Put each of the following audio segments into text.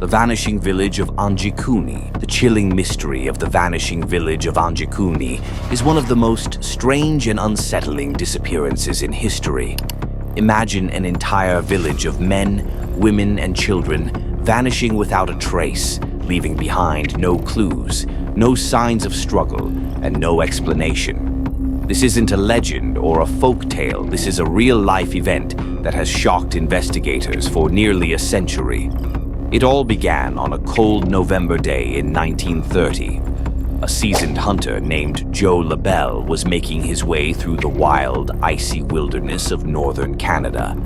The vanishing village of Anjikuni, the chilling mystery of the vanishing village of Anjikuni, is one of the most strange and unsettling disappearances in history. Imagine an entire village of men, women, and children vanishing without a trace, leaving behind no clues, no signs of struggle, and no explanation. This isn't a legend or a folk tale. This is a real-life event that has shocked investigators for nearly a century. It all began on a cold November day in 1930. A seasoned hunter named Joe LaBelle was making his way through the wild, icy wilderness of northern Canada.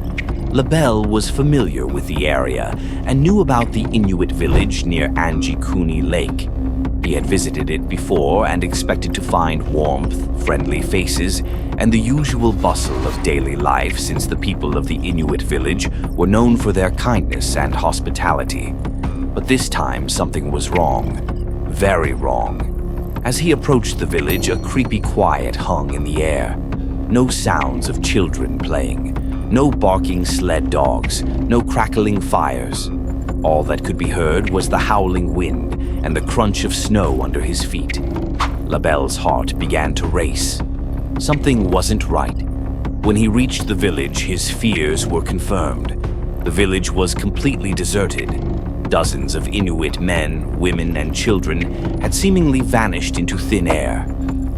LaBelle was familiar with the area and knew about the Inuit village near Anjikuni Lake. He had visited it before and expected to find warmth, friendly faces, and the usual bustle of daily life, since the people of the Inuit village were known for their kindness and hospitality. But this time something was wrong. Very wrong. As he approached the village, a creepy quiet hung in the air. No sounds of children playing. No barking sled dogs. No crackling fires. All that could be heard was the howling wind and the crunch of snow under his feet. LaBelle's heart began to race. Something wasn't right. When he reached the village, his fears were confirmed. The village was completely deserted. Dozens of Inuit men, women, and children had seemingly vanished into thin air.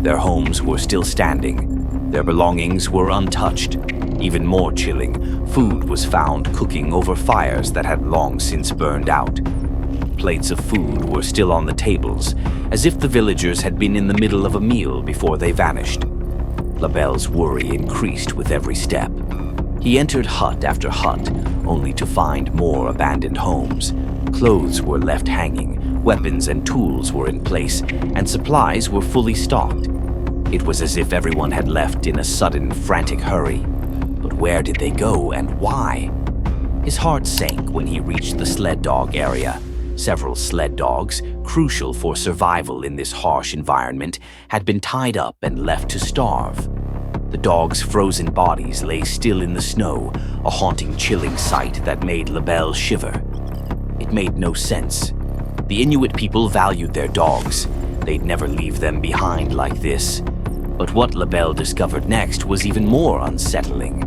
Their homes were still standing. Their belongings were untouched. Even more chilling, food was found cooking over fires that had long since burned out. Plates of food were still on the tables, as if the villagers had been in the middle of a meal before they vanished. LaBelle's worry increased with every step. He entered hut after hut, only to find more abandoned homes. Clothes were left hanging, weapons and tools were in place, and supplies were fully stocked. It was as if everyone had left in a sudden, frantic hurry. But where did they go and why? His heart sank when he reached the sled dog area. Several sled dogs, crucial for survival in this harsh environment, had been tied up and left to starve. The dogs' frozen bodies lay still in the snow, a haunting, chilling sight that made LaBelle shiver. It made no sense. The Inuit people valued their dogs. They'd never leave them behind like this. But what LaBelle discovered next was even more unsettling.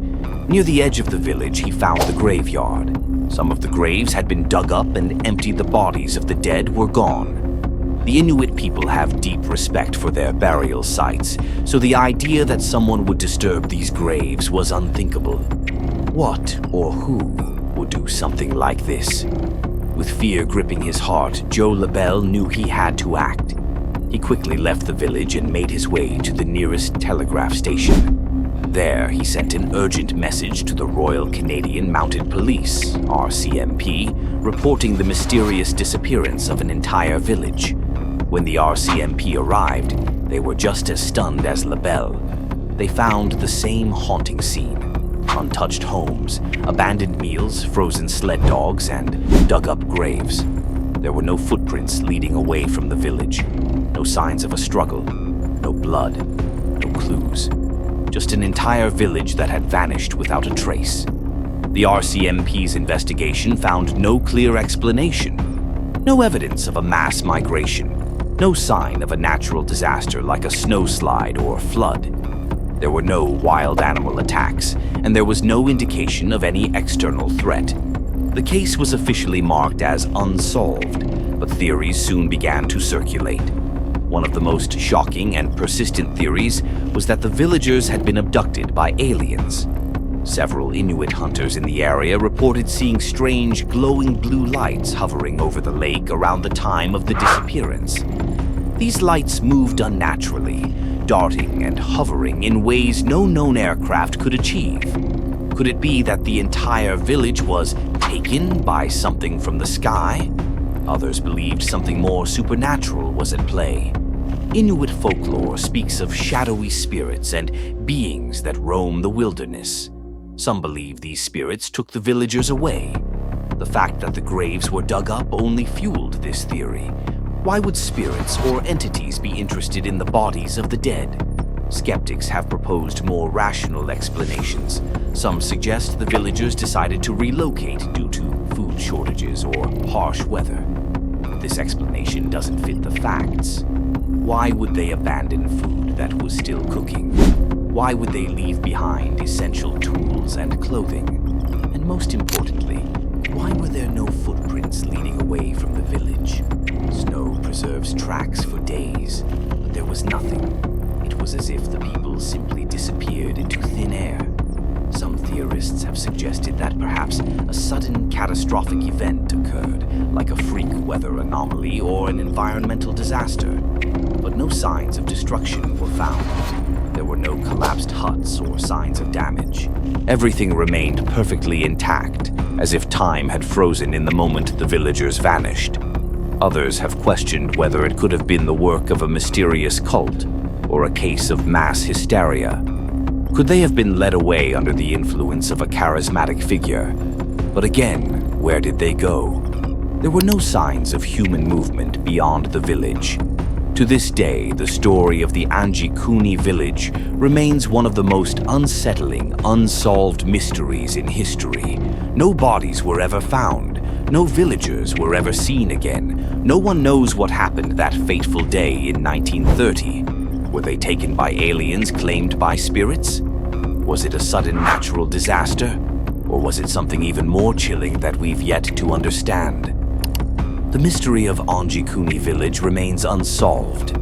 Near the edge of the village, he found the graveyard. Some of the graves had been dug up and empty. The bodies of the dead were gone. The Inuit people have deep respect for their burial sites, so the idea that someone would disturb these graves was unthinkable. What or who would do something like this? With fear gripping his heart, Joe LaBelle knew he had to act. He quickly left the village and made his way to the nearest telegraph station. There, he sent an urgent message to the Royal Canadian Mounted Police, RCMP, reporting the mysterious disappearance of an entire village. When the RCMP arrived, they were just as stunned as LaBelle. They found the same haunting scene: untouched homes, abandoned meals, frozen sled dogs, and dug-up graves. There were no footprints leading away from the village. No signs of a struggle. No blood. No clues. Just an entire village that had vanished without a trace. The RCMP's investigation found no clear explanation. No evidence of a mass migration. No sign of a natural disaster like a snowslide or flood. There were no wild animal attacks, and there was no indication of any external threat. The case was officially marked as unsolved, but theories soon began to circulate. One of the most shocking and persistent theories was that the villagers had been abducted by aliens. Several Inuit hunters in the area reported seeing strange, glowing blue lights hovering over the lake around the time of the disappearance. These lights moved unnaturally, darting and hovering in ways no known aircraft could achieve. Could it be that the entire village was taken by something from the sky? Others believed something more supernatural was at play. Inuit folklore speaks of shadowy spirits and beings that roam the wilderness. Some believe these spirits took the villagers away. The fact that the graves were dug up only fueled this theory. Why would spirits or entities be interested in the bodies of the dead? Skeptics have proposed more rational explanations. Some suggest the villagers decided to relocate due to food shortages or harsh weather. This explanation doesn't fit the facts. Why would they abandon food that was still cooking? Why would they leave behind essential tools and clothing? And most importantly, why were there no footprints leading away from the village? Snow preserves tracks for days, but there was nothing. It was as if the people simply disappeared into thin air. Some theorists have suggested that perhaps a sudden catastrophic event occurred, like a freak weather anomaly or an environmental disaster. But no signs of destruction were found. There were no collapsed huts or signs of damage. Everything remained perfectly intact, as if time had frozen in the moment the villagers vanished. Others have questioned whether it could have been the work of a mysterious cult or a case of mass hysteria. Could they have been led away under the influence of a charismatic figure? But again, where did they go? There were no signs of human movement beyond the village. To this day, the story of the Anjikuni Village remains one of the most unsettling, unsolved mysteries in history. No bodies were ever found. No villagers were ever seen again. No one knows what happened that fateful day in 1930. Were they taken by aliens claimed by spirits? Was it a sudden natural disaster? Or was it something even more chilling that we've yet to understand? The mystery of Anjikuni Village remains unsolved.